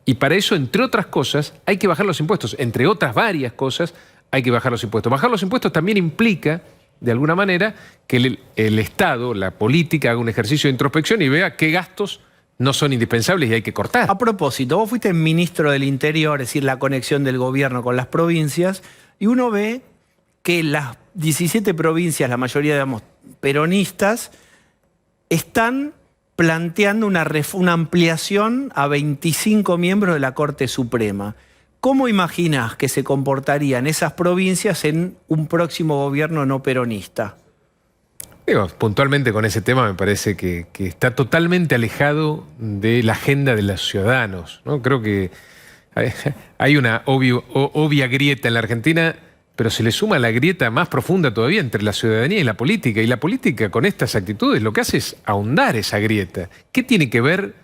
Y para eso, entre otras cosas, hay que bajar los impuestos. Entre otras varias cosas, hay que bajar los impuestos. Bajar los impuestos también implica, de alguna manera, que el Estado, la política, haga un ejercicio de introspección y vea qué gastos no son indispensables y hay que cortar. A propósito, vos fuiste ministro del Interior, es decir, la conexión del gobierno con las provincias, y uno ve que las 17 provincias, la mayoría, digamos, peronistas, están planteando una ampliación a 25 miembros de la Corte Suprema. ¿Cómo imaginás que se comportarían esas provincias en un próximo gobierno no peronista? Digo, puntualmente con ese tema me parece que está totalmente alejado de la agenda de los ciudadanos, ¿no? Creo que hay una obvia grieta en la Argentina, pero se le suma la grieta más profunda todavía entre la ciudadanía y la política. Y la política con estas actitudes lo que hace es ahondar esa grieta. ¿Qué tiene que ver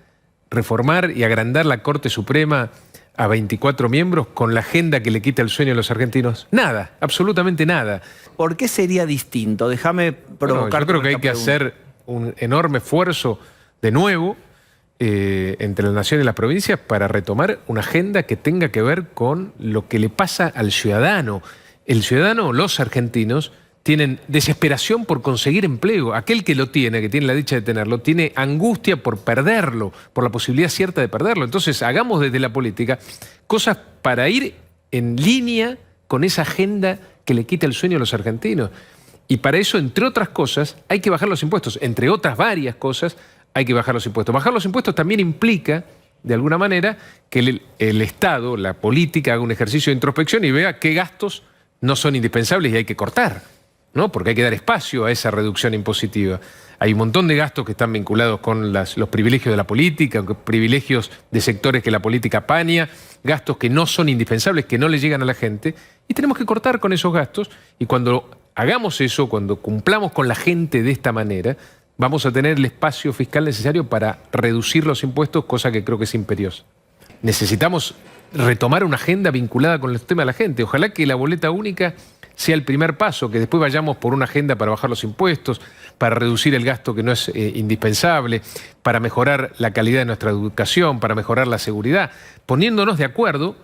reformar y agrandar la Corte Suprema a 24 miembros con la agenda que le quita el sueño a los argentinos? Nada, absolutamente nada. ¿Por qué sería distinto? Déjame provocar. Bueno, yo creo que hay que hacer un enorme esfuerzo de nuevo entre la nación y las provincias para retomar una agenda que tenga que ver con lo que le pasa al ciudadano. El ciudadano, los argentinos, tienen desesperación por conseguir empleo. Aquel que lo tiene, que tiene la dicha de tenerlo, tiene angustia por perderlo, por la posibilidad cierta de perderlo. Entonces, hagamos desde la política cosas para ir en línea con esa agenda que le quita el sueño a los argentinos. Y para eso, entre otras cosas, hay que bajar los impuestos. Entre otras varias cosas, hay que bajar los impuestos. Bajar los impuestos también implica, de alguna manera, que el Estado, la política, haga un ejercicio de introspección y vea qué gastos no son indispensables y hay que cortar, ¿no? Porque hay que dar espacio a esa reducción impositiva. Hay un montón de gastos que están vinculados con los privilegios de la política, privilegios de sectores que la política apaña, gastos que no son indispensables, que no le llegan a la gente, y tenemos que cortar con esos gastos. Y cuando hagamos eso, cuando cumplamos con la gente de esta manera, vamos a tener el espacio fiscal necesario para reducir los impuestos, cosa que creo que es imperiosa. Necesitamos retomar una agenda vinculada con el tema de la gente. Ojalá que la boleta única sea el primer paso, que después vayamos por una agenda para bajar los impuestos, para reducir el gasto que no es indispensable, para mejorar la calidad de nuestra educación, para mejorar la seguridad, poniéndonos de acuerdo,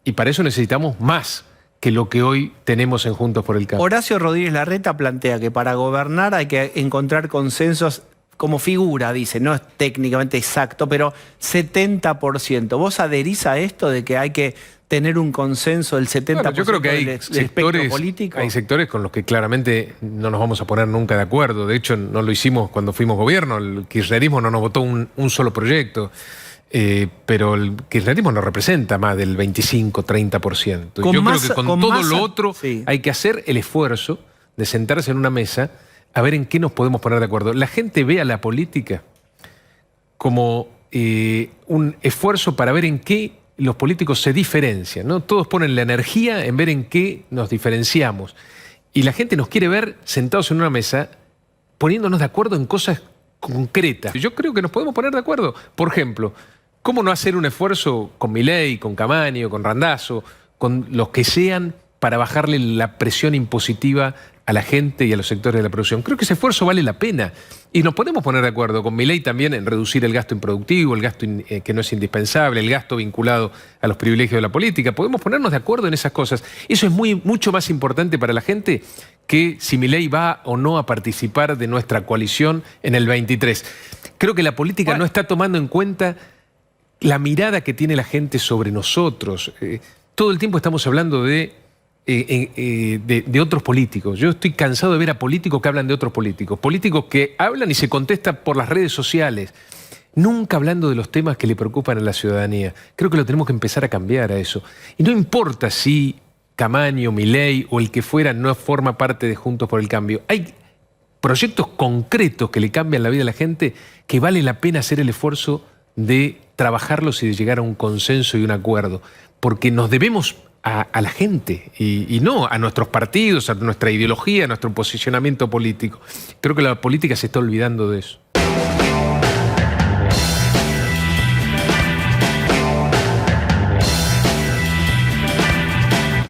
y para eso necesitamos más que lo que hoy tenemos en Juntos por el Cambio. Horacio Rodríguez Larreta plantea que para gobernar hay que encontrar consensos como figura, dice, no es técnicamente exacto, pero 70%. ¿Vos adherís a esto de que hay que tener un consenso del 70% bueno, yo creo que del espectro político? Hay sectores con los que claramente no nos vamos a poner nunca de acuerdo. De hecho, no lo hicimos cuando fuimos gobierno. El kirchnerismo no nos votó un solo proyecto. Pero el kirchnerismo no representa más del 25-30%. Yo creo que con todo lo otro hay que hacer el esfuerzo de sentarse en una mesa a ver en qué nos podemos poner de acuerdo. La gente ve a la política como un esfuerzo para ver en qué los políticos se diferencian, ¿no? Todos ponen la energía en ver en qué nos diferenciamos. Y la gente nos quiere ver sentados en una mesa poniéndonos de acuerdo en cosas concretas. Yo creo que nos podemos poner de acuerdo. Por ejemplo, ¿cómo no hacer un esfuerzo con Milei, con Camaño, con Randazzo, con los que sean para bajarle la presión impositiva a la gente y a los sectores de la producción? Creo que ese esfuerzo vale la pena. Y nos podemos poner de acuerdo con Milei también en reducir el gasto improductivo, el gasto que no es indispensable, el gasto vinculado a los privilegios de la política. Podemos ponernos de acuerdo en esas cosas. Eso es mucho más importante para la gente que si Milei va o no a participar de nuestra coalición en el 23. Creo que la política no está tomando en cuenta la mirada que tiene la gente sobre nosotros. Todo el tiempo estamos hablando de otros políticos. Yo estoy cansado de ver a políticos que hablan de otros políticos. Políticos que hablan y se contestan por las redes sociales. Nunca hablando de los temas que le preocupan a la ciudadanía. Creo que lo tenemos que empezar a cambiar a eso. Y no importa si Camaño, Milei o el que fuera no forma parte de Juntos por el Cambio. Hay proyectos concretos que le cambian la vida a la gente que vale la pena hacer el esfuerzo de trabajarlos y de llegar a un consenso y un acuerdo. Porque nos debemos a la gente y no a nuestros partidos, a nuestra ideología, a nuestro posicionamiento político. Creo que la política se está olvidando de eso.